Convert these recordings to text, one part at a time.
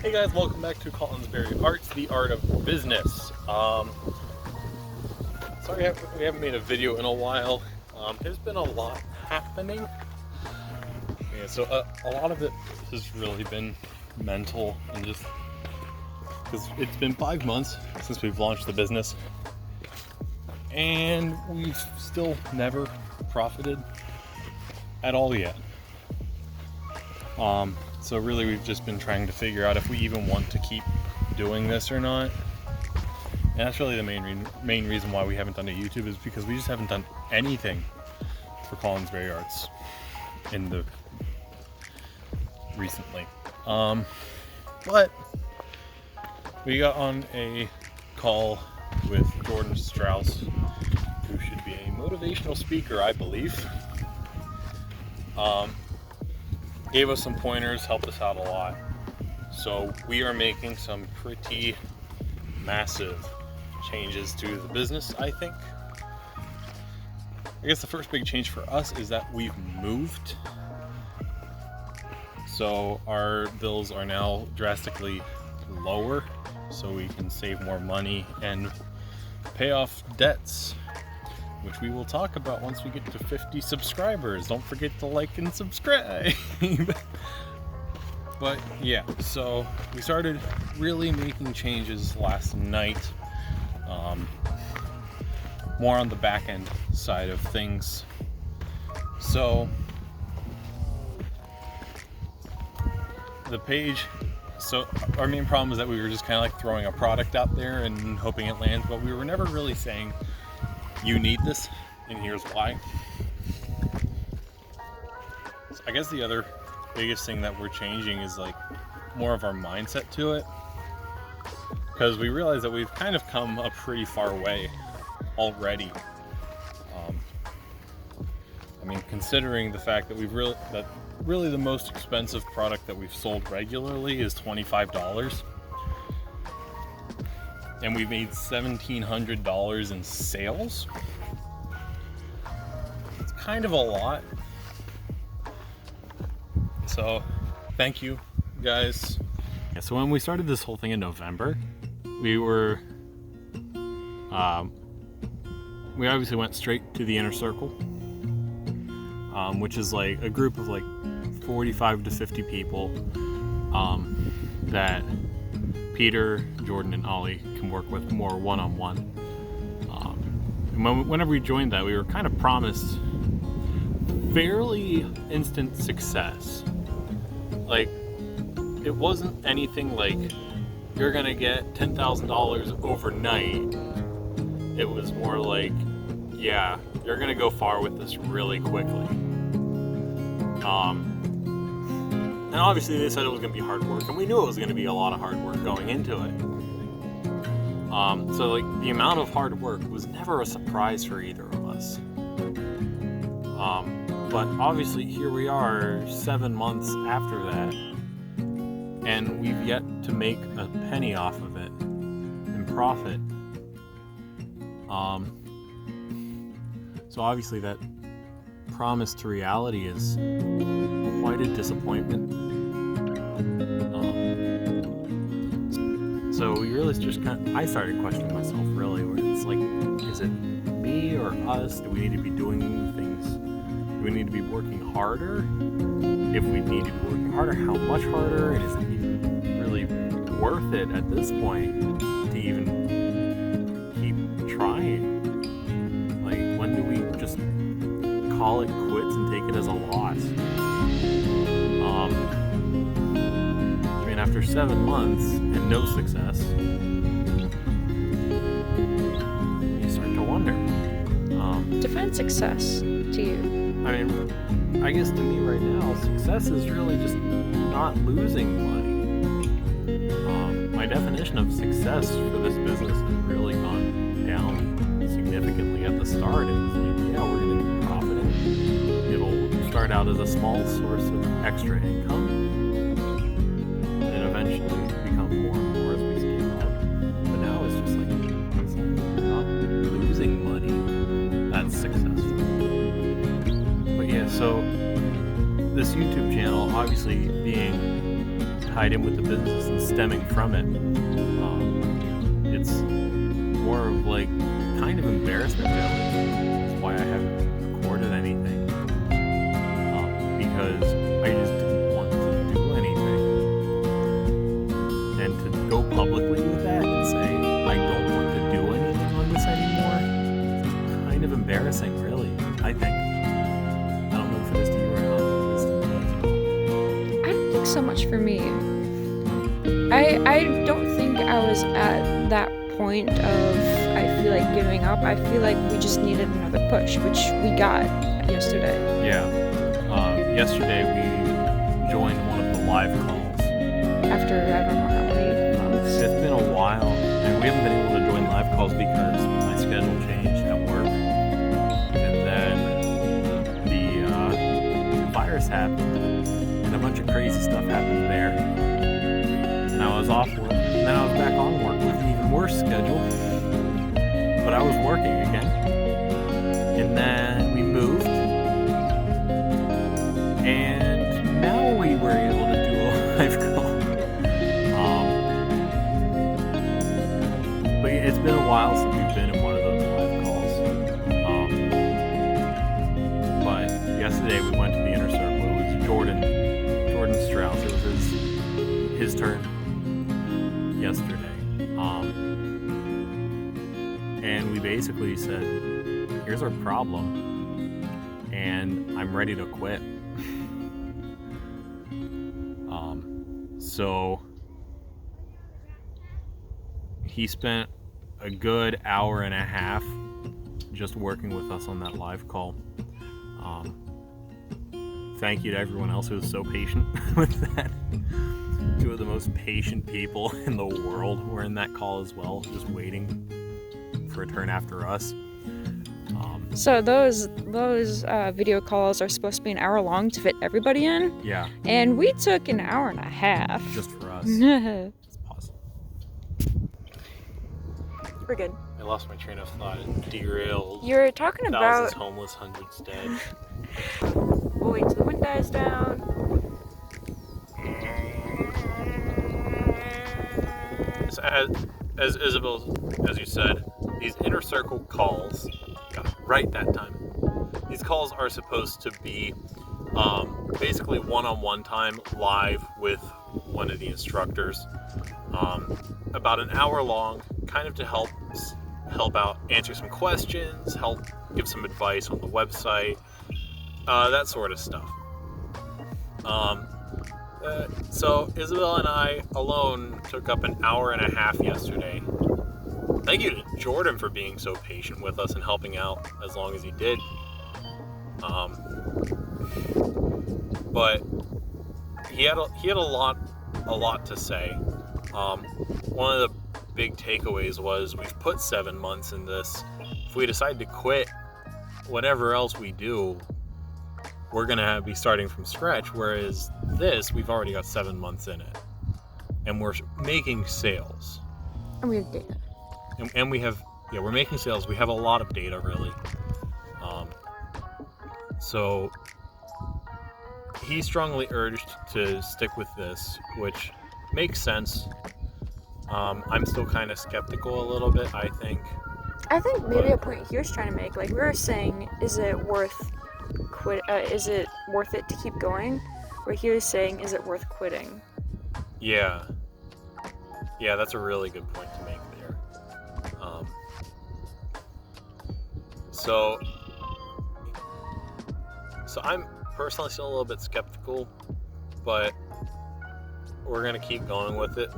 Hey guys, welcome back to CollinsBerry Arts, the art of business. Sorry we haven't made a video in a while. There's been a lot happening. Yeah, so a lot of it has really been mental and just because it's been 5 months since we've launched the business and we've still never profited at all yet. So really we've just been trying to figure out if we even want to keep doing this or not. And that's really the main reason why we haven't done a YouTube, is because we just haven't done anything for CollinsBerry Arts recently. But we got on a call with Jordan Strauss, who should be a motivational speaker, I believe. Gave us some pointers, helped us out a lot. So we are making some pretty massive changes to the business, I think. I guess the first big change for us is that we've moved. So our bills are now drastically lower, so we can save more money and pay off debts, which we will talk about once we get to 50 subscribers. Don't forget to like and subscribe. But yeah, so we started really making changes last night. More on the back end side of things. So the page, so our main problem is that we were just kind of like throwing a product out there and hoping it lands, but we were never really saying, you need this, and here's why. So I guess the other biggest thing that we're changing is like more of our mindset to it, because we realize that we've kind of come a pretty far way already. I mean, considering the fact that really the most expensive product that we've sold regularly is $25. And we've made $1,700 in sales. It's kind of a lot. So thank you guys. Yeah, so when we started this whole thing in November, we obviously went straight to the inner circle, which is like a group of like 45 to 50 people that Peter, Jordan, and Ollie can work with more one-on-one. And whenever we joined that, we were kind of promised fairly instant success. Like, it wasn't anything like you're gonna get $10,000 overnight. It was more like, yeah, you're gonna go far with this really quickly. And obviously they said it was going to be hard work, and we knew it was going to be a lot of hard work going into it. So like the amount of hard work was never a surprise for either of us. But obviously here we are 7 months after that, and we've yet to make a penny off of it in profit. So obviously that promise to reality is quite a disappointment. So we really just I started questioning myself, really, where it's like, is it me or us? Do we need to be doing things? Do we need to be working harder? If we need to be working harder, how much harder? And is it even really worth it at this point to even keep trying? Like, when do we just call it quits and take it as a loss? I mean, after 7 months and no success, you start to wonder. Define success to you. I mean, I guess to me right now, success is really just not losing money. My definition of success for this business has really gone down significantly. At the start, it was like, yeah, we're going to be profiting. It'll start out as a small source of extra income, and eventually become more and more as we scale up. But now it's just like, as long as you're not losing money, that's successful. But yeah, so this YouTube channel, obviously being tied in with the business and stemming from it. It's more of like kind of embarrassment really. That's why I haven't recorded anything. Because I just didn't want to do anything. And to go publicly with that and say I don't want to do anything on this anymore, it's kind of embarrassing really, I think. I don't know if it is to you or not. It is to me. I don't think so much for me. I don't think I was at that point of I feel like giving up. I feel like we just needed another push, which we got yesterday. Yeah. Yesterday we joined one of the live calls. After I don't know how many months. It's been a while, and we haven't been able to join live calls because my schedule changed at work. And then the virus happened, and a bunch of crazy stuff happened there. And I was off work, and then I was back on work with an even worse schedule. But I was working again. And then we moved. And now we were able to do a live call. But it's been a while since we've been in one of those live calls. But yesterday we went to the inner circle. It was Jordan Strauss. It was his turn yesterday. And we basically said, here's our problem, and I'm ready to quit. So he spent a good hour and a half just working with us on that live call. Thank you to everyone else who was so patient with that. Two of the most patient people in the world were in that call as well, just waiting for a turn after us. So those video calls are supposed to be an hour long to fit everybody in. Yeah. And we took an hour and a half. Just for us. Let's pause. We're good. I lost my train of thought. It derailed. You're talking about thousands homeless, hundreds dead. We'll wait till the wind dies down. So as Isabel, as you said, these inner circle calls, got it right that time. These calls are supposed to be basically one-on-one time live with one of the instructors, about an hour long, kind of to help out, answer some questions, help give some advice on the website, that sort of stuff. So Isabel and I alone took up an hour and a half yesterday. Thank you to Jordan for being so patient with us and helping out as long as he did. But he had a lot to say. One of the big takeaways was we've put 7 months in this. If we decide to quit, whatever else we do, we're gonna be starting from scratch. Whereas this, we've already got 7 months in it, and we're making sales. And we have data. And we have, we're making sales. We have a lot of data, really. So he strongly urged to stick with this, which makes sense. I'm still kind of skeptical a little bit, I think. I think maybe a point he was trying to make, like we were saying, is it worth it to keep going? Where he was saying, is it worth quitting? Yeah, that's a really good point to make there. So I'm personally still a little bit skeptical, but we're gonna keep going with it.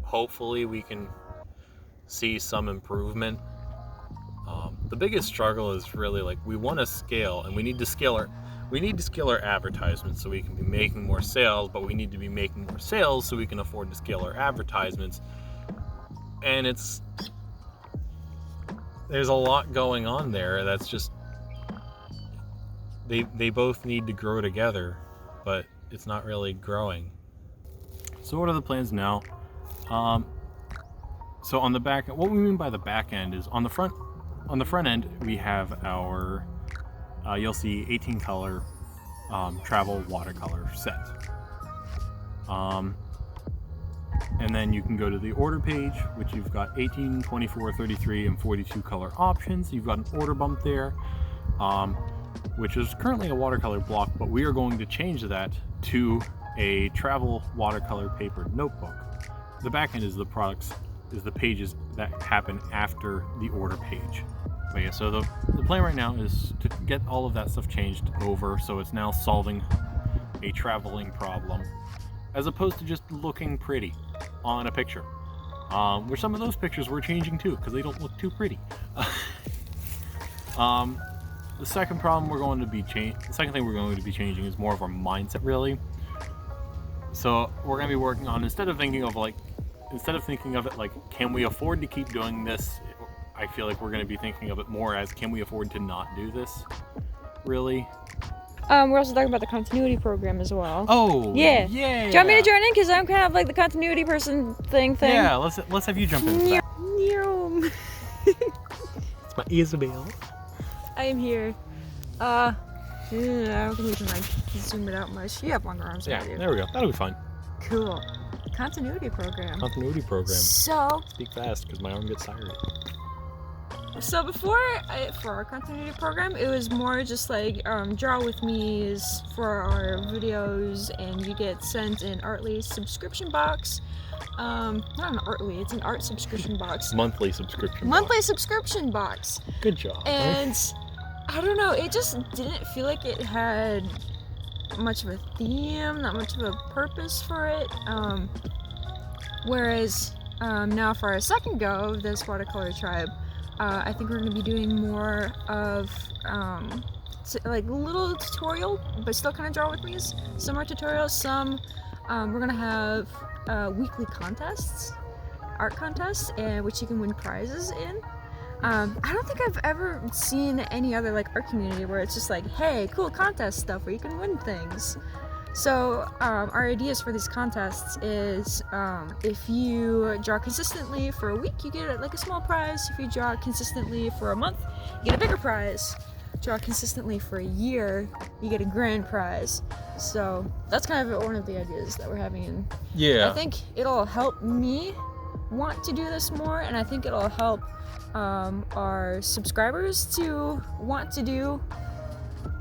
Hopefully we can see some improvement. The biggest struggle is really like we want to scale, and we need to scale our advertisements so we can be making more sales, but we need to be making more sales so we can afford to scale our advertisements. And there's a lot going on there that's just they both need to grow together, but it's not really growing. So what are the plans now? So on the back, what we mean by the back end is on the front end we have our you'll see 18 color travel watercolor set. And then you can go to the order page, which you've got 18, 24, 33, and 42 color options. You've got an order bump there, which is currently a watercolor block, but we are going to change that to a travel watercolor paper notebook. The back end is the pages that happen after the order page. But yeah, so the plan right now is to get all of that stuff changed over, so it's now solving a traveling problem, as opposed to just looking pretty on a picture. Which some of those pictures we're changing too, because they don't look too pretty. The second thing we're going to be changing is more of our mindset, really. So we're going to be working on, instead of thinking of it like, can we afford to keep doing this? I feel like we're going to be thinking of it more as, can we afford to not do this? Really? We're also talking about the continuity program as well. Oh, yeah. Do you want me to join in? Because I'm kind of like the continuity person thing. Yeah, let's have you jump in. It's my Isabel. I am here. I don't think we can like zoom it out much. You have longer arms than I do. There we go. That'll be fine. Cool. Continuity program. So. Speak fast, because my arm gets tired. So for our continuity program, it was more just like draw with me's for our videos, and you get sent an Artly subscription box. Not an Artly, it's an art subscription box. Monthly subscription box. Good job. And I don't know, it just didn't feel like it had much of a theme, not much of a purpose for it. Whereas now for our second go of this watercolor tribe, I think we're going to be doing more of like little tutorial, but still kind of draw with me's. Some are tutorials, some we're going to have weekly contests, art contests, which you can win prizes in. I don't think I've ever seen any other like art community where it's just like, hey, cool contest stuff where you can win things. So our ideas for these contests is if you draw consistently for a week, you get like a small prize. If you draw consistently for a month, you get a bigger prize. Draw consistently for a year, you get a grand prize. So that's kind of one of the ideas that we're having. And yeah, I think it'll help me want to do this more, and I think it'll help our subscribers to want to do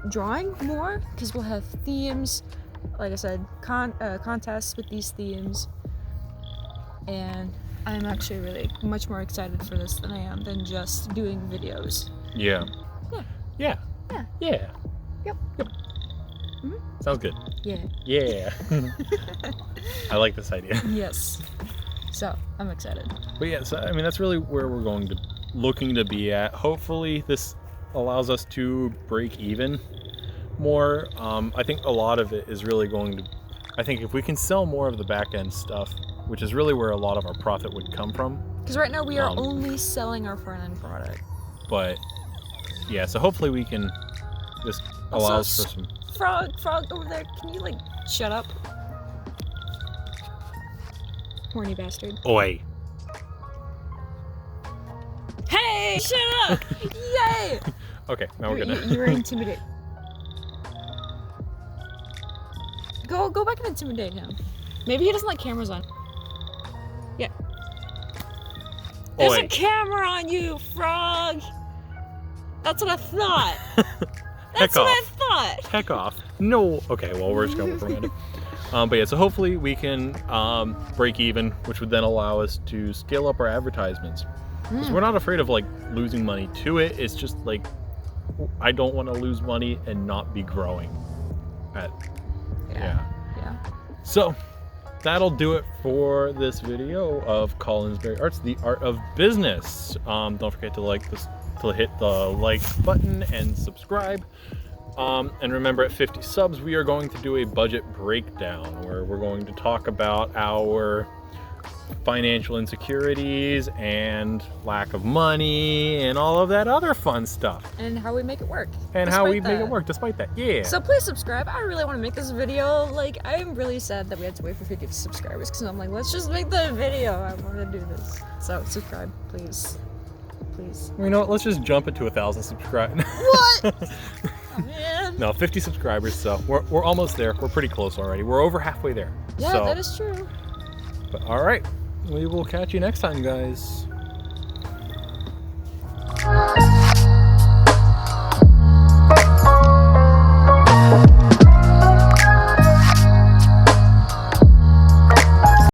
drawing more, because we'll have themes. Like I said, contests with these themes, and I'm actually really much more excited for this than I am than just doing videos. Yeah. Yep. Mm-hmm. Sounds good. Yeah. I like this idea. Yes. So I'm excited. But yeah, so I mean, that's really where we're looking to be at. Hopefully this allows us to break even more. I think a lot of it is really I think if we can sell more of the back end stuff, which is really where a lot of our profit would come from. Because right now we are only selling our front end product. But yeah, so hopefully we can, this allows for some... Frog over there, can you like shut up? Horny bastard. Oi. Hey, shut up! Yay! Okay, now we're gonna... You were intimidated. Go back and intimidate him. Maybe he doesn't like cameras on. Yeah. There's a camera on you, Frog! That's what I thought. That's what I thought. Heck off. No. Okay, well, we're just going for it. But yeah, so hopefully we can break even, which would then allow us to scale up our advertisements. Because we're not afraid of like losing money to it. It's just like, I don't want to lose money and not be growing. Yeah. So that'll do it for this video of CollinsBerry Arts, the art of business. Don't forget to hit the like button and subscribe. And remember, at 50 subs, we are going to do a budget breakdown where we're going to talk about our financial insecurities and lack of money and all of that other fun stuff. And how we make it work. And how we make it work despite that. Yeah. So please subscribe. I really want to make this video. Like, I'm really sad that we had to wait for 50 subscribers, because I'm like, let's just make the video. I want to do this. So subscribe, please. Please. You know what? Let's just jump it to 1,000 subscribers. What? Oh, man. No, 50 subscribers, so we're almost there. We're pretty close already. We're over halfway there. Yeah, so, that is true. But all right, we will catch you next time, guys.